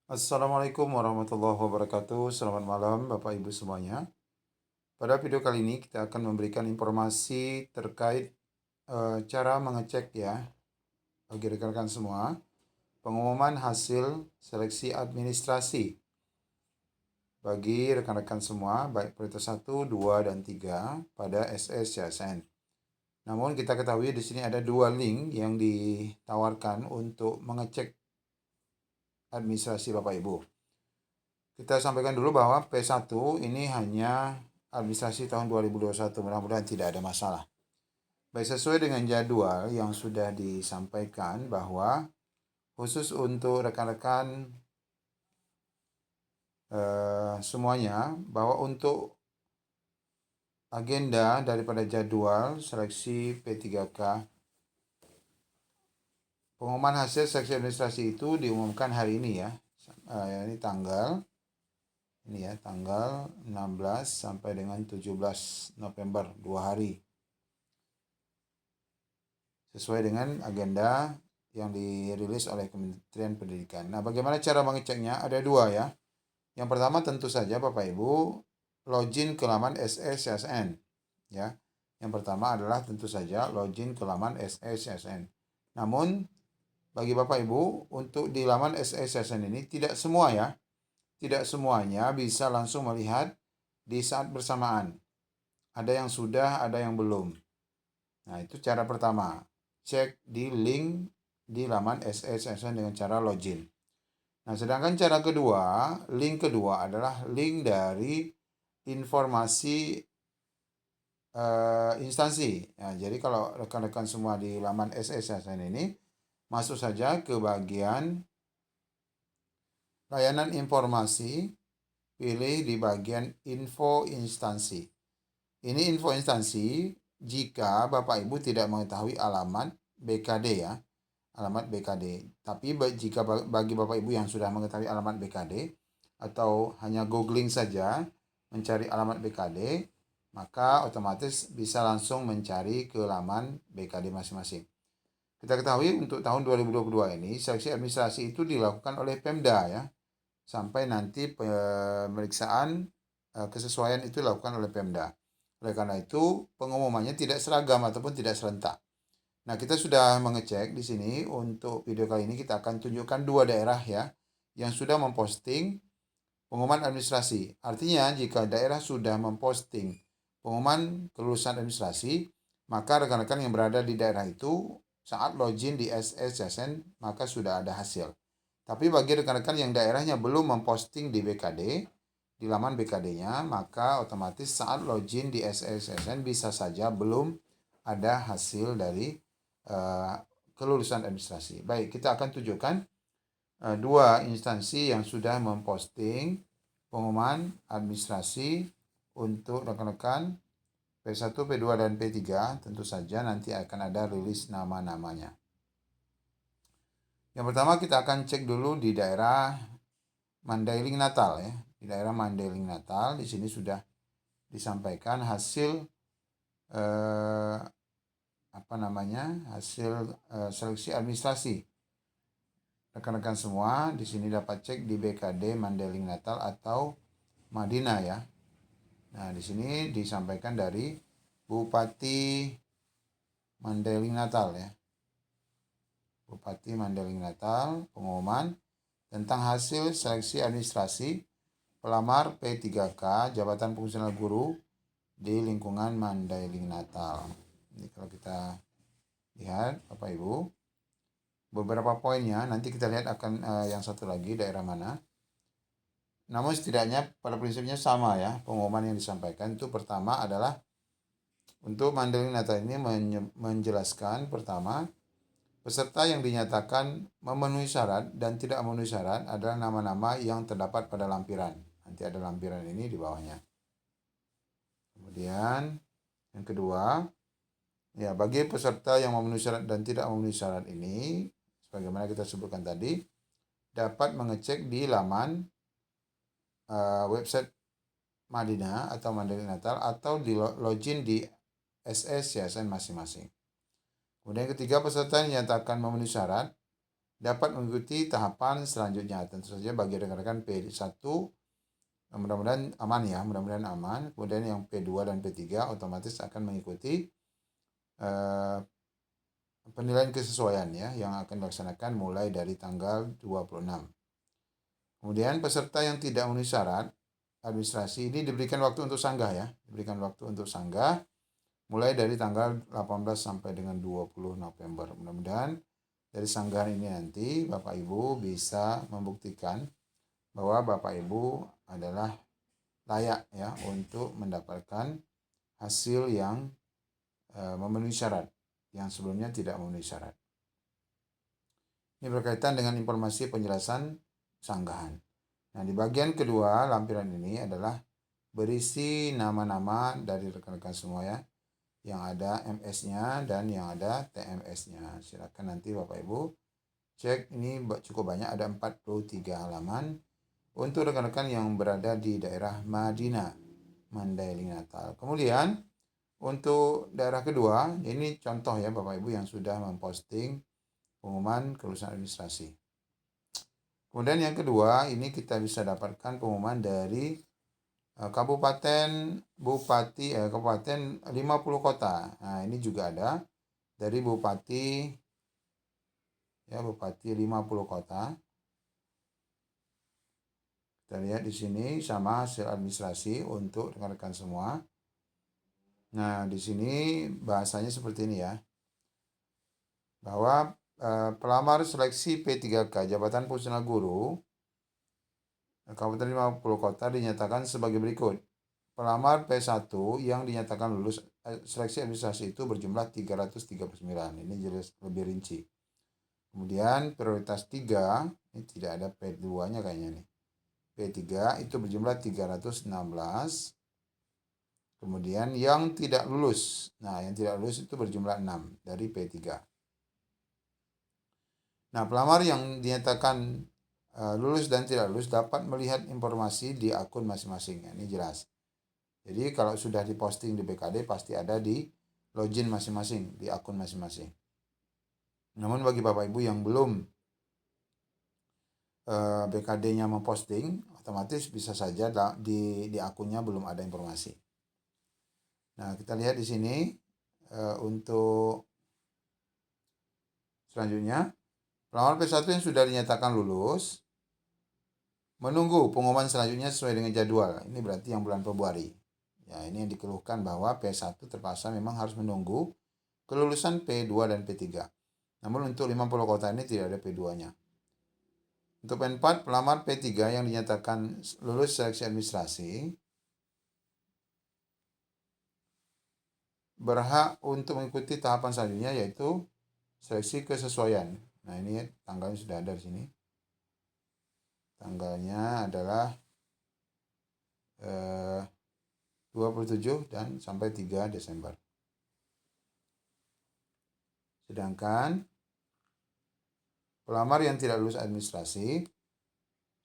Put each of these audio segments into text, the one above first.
Assalamualaikum warahmatullahi wabarakatuh. Selamat malam Bapak Ibu semuanya. Pada video kali ini kita akan memberikan informasi terkait cara mengecek ya bagi rekan-rekan semua pengumuman hasil seleksi administrasi bagi rekan-rekan semua baik prioritas 1, 2, dan 3 pada SSCSN. Namun kita ketahui di sini ada dua link yang ditawarkan untuk mengecek administrasi Bapak Ibu. Kita sampaikan dulu bahwa P1 ini hanya administrasi tahun 2021. Mudah-mudahan tidak ada masalah. Baik, sesuai dengan jadwal yang sudah disampaikan bahwa khusus untuk rekan-rekan semuanya, bahwa untuk agenda daripada jadwal seleksi P3K, pengumuman hasil seleksi administrasi itu diumumkan hari ini ya. Ini tanggal 16 sampai dengan 17 November, 2 hari. Sesuai dengan agenda yang dirilis oleh Kementerian Pendidikan. Nah, bagaimana cara mengeceknya? Ada dua ya. Yang pertama tentu saja Bapak Ibu login ke laman SSCSN ya. Yang pertama adalah tentu saja login ke laman SSCSN. Namun bagi Bapak Ibu untuk di laman SSCSN ini tidak semua ya. Tidak semuanya bisa langsung melihat di saat bersamaan. Ada yang sudah, ada yang belum. Nah, itu cara pertama. Cek di link di laman SSCSN dengan cara login. Nah, sedangkan cara kedua, link kedua adalah link dari informasi instansi. Nah, jadi kalau rekan-rekan semua di laman SSCSN ini, masuk saja ke bagian layanan informasi, pilih di bagian info instansi. Ini info instansi jika Bapak Ibu tidak mengetahui alamat BKD ya, alamat BKD. Tapi jika bagi Bapak Ibu yang sudah mengetahui alamat BKD atau hanya googling saja mencari alamat BKD, maka otomatis bisa langsung mencari ke laman BKD masing-masing. Kita ketahui untuk tahun 2022 ini seleksi administrasi itu dilakukan oleh Pemda ya. Sampai nanti pemeriksaan kesesuaian itu dilakukan oleh Pemda. Oleh karena itu, pengumumannya tidak seragam ataupun tidak serentak. Nah, kita sudah mengecek di sini untuk video kali ini kita akan tunjukkan dua daerah ya yang sudah memposting pengumuman administrasi. Artinya, jika daerah sudah memposting pengumuman kelulusan administrasi, maka rekan-rekan yang berada di daerah itu saat login di SSCSN maka sudah ada hasil. Tapi bagi rekan-rekan yang daerahnya belum memposting di BKD, di laman BKD-nya, maka otomatis saat login di SSCSN bisa saja belum ada hasil dari kelulusan administrasi. Baik, kita akan tunjukkan dua instansi yang sudah memposting pengumuman administrasi untuk rekan-rekan P1, P2, dan P3. Tentu saja nanti akan ada rilis nama-namanya. Yang pertama kita akan cek dulu di daerah Mandailing Natal ya. Di daerah Mandailing Natal di sini sudah disampaikan hasil hasil seleksi administrasi. Rekan-rekan semua di sini dapat cek di BKD Mandailing Natal atau Madinah ya. Nah, di sini disampaikan dari Bupati Mandailing Natal ya. Bupati Mandailing Natal pengumuman tentang hasil seleksi administrasi pelamar P3K Jabatan Fungsional Guru di lingkungan Mandailing Natal. Ini kalau kita lihat Bapak Ibu, beberapa poinnya nanti kita lihat akan yang satu lagi daerah mana. Namun setidaknya pada prinsipnya sama ya, pengumuman yang disampaikan itu pertama adalah untuk Mandailing Natal ini menjelaskan pertama peserta yang dinyatakan memenuhi syarat dan tidak memenuhi syarat adalah nama-nama yang terdapat pada lampiran. Nanti ada lampiran ini di bawahnya. Kemudian yang kedua, ya bagi peserta yang memenuhi syarat dan tidak memenuhi syarat ini, sebagaimana kita sebutkan tadi, dapat mengecek di laman website Madinah atau Mandailing Natal atau di login di SSCSN masing-masing. Kemudian yang ketiga, peserta yang dinyatakan memenuhi syarat dapat mengikuti tahapan selanjutnya. Tentu saja bagi rekan-rekan P1 mudah-mudahan aman ya, mudah-mudahan aman. Kemudian yang P2 dan P3 otomatis akan mengikuti penilaian kesesuaian ya yang akan dilaksanakan mulai dari tanggal 26. Kemudian peserta yang tidak memenuhi syarat administrasi ini diberikan waktu untuk sanggah ya, diberikan waktu untuk sanggah mulai dari tanggal 18 sampai dengan 20 November. Mudah-mudahan dari sanggahan ini nanti Bapak Ibu bisa membuktikan bahwa Bapak Ibu adalah layak ya untuk mendapatkan hasil yang memenuhi syarat, yang sebelumnya tidak memenuhi syarat. Ini berkaitan dengan informasi penjelasan sanggahan. Nah, di bagian kedua lampiran ini adalah berisi nama-nama dari rekan-rekan semua ya, yang ada MS-nya dan yang ada TMS-nya. Silakan nanti Bapak Ibu cek, ini cukup banyak, ada 43 halaman untuk rekan-rekan yang berada di daerah Madinah, Mandailing, Natal. Kemudian untuk daerah kedua, ini contoh ya Bapak Ibu yang sudah memposting pengumuman kelulusan administrasi. Kemudian yang kedua, ini kita bisa dapatkan pengumuman dari kabupaten, bupati, kabupaten 50 kota. Nah, ini juga ada dari bupati, ya bupati 50 kota. Kita lihat di sini sama hasil administrasi untuk rekan-rekan semua. Nah, di sini bahasanya seperti ini ya. Bahwa pelamar seleksi P3K Jabatan Pelaksana Guru Kabupaten 50 Kota dinyatakan sebagai berikut. Pelamar P1 yang dinyatakan lulus seleksi administrasi itu berjumlah 339. Ini jelas lebih rinci. Kemudian prioritas 3, ini tidak ada P2-nya kayaknya nih. P3 itu berjumlah 316. Kemudian yang tidak lulus. Nah, yang tidak lulus itu berjumlah 6 dari P3. Nah, pelamar yang dinyatakan lulus dan tidak lulus dapat melihat informasi di akun masing-masing. Ini jelas. Jadi kalau sudah diposting di BKD pasti ada di login masing-masing, di akun masing-masing. Namun bagi Bapak Ibu yang belum BKD-nya memposting, otomatis bisa saja di akunnya belum ada informasi. Nah, kita lihat di sini untuk selanjutnya, pelamar P1 yang sudah dinyatakan lulus menunggu pengumuman selanjutnya sesuai dengan jadwal. Ini berarti yang bulan Februari. Ya, ini yang dikeluhkan bahwa P1 terpaksa memang harus menunggu kelulusan P2 dan P3. Namun untuk 50 kota ini tidak ada P2-nya. Untuk P4, pelamar P3 yang dinyatakan lulus seleksi administrasi berhak untuk mengikuti tahapan selanjutnya yaitu seleksi kesesuaian. Nah, ini tanggalnya sudah ada di sini. Tanggalnya adalah 27 dan sampai 3 Desember. Sedangkan pelamar yang tidak lulus administrasi,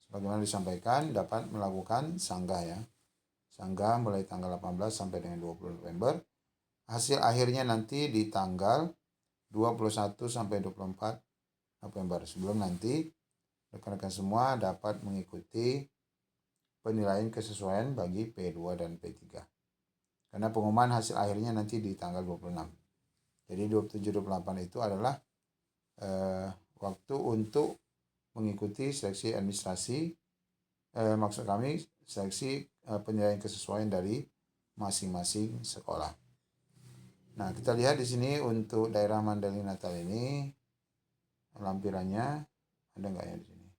sebagaimana disampaikan, dapat melakukan sanggah ya. Sanggah mulai tanggal 18 sampai dengan 20 November. Hasil akhirnya nanti di tanggal 21 sampai 24 November. Sebelum nanti rekan-rekan semua dapat mengikuti penilaian kesesuaian bagi P2 dan P3. Karena pengumuman hasil akhirnya nanti di tanggal 26. Jadi 27-28 itu adalah waktu untuk mengikuti seleksi administrasi, maksud kami seleksi penilaian kesesuaian dari masing-masing sekolah. Nah, kita lihat di sini untuk daerah Mandailing Natal ini lampirannya ada nggak ya di sini?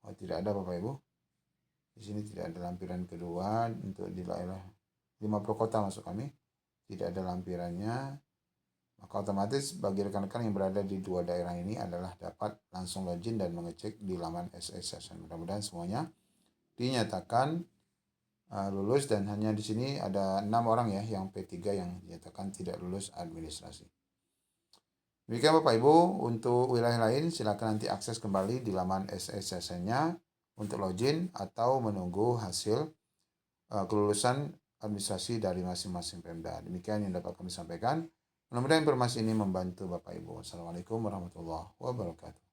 Oh, tidak ada Bapak Ibu. Di sini tidak ada lampiran kedua untuk di daerah 50 kota masuk kami. Tidak ada lampirannya. Maka otomatis bagi rekan-rekan yang berada di dua daerah ini adalah dapat langsung login dan mengecek di laman SSSN. Mudah-mudahan semuanya dinyatakan lulus, dan hanya di sini ada 6 orang ya yang P3 yang dinyatakan tidak lulus administrasi. Demikian Bapak Ibu, untuk wilayah lain silakan nanti akses kembali di laman SSSN-nya untuk login atau menunggu hasil kelulusan administrasi dari masing-masing Pemda. Demikian yang dapat kami sampaikan. Mudah-mudahan informasi ini membantu Bapak Ibu. Assalamualaikum warahmatullahi wabarakatuh.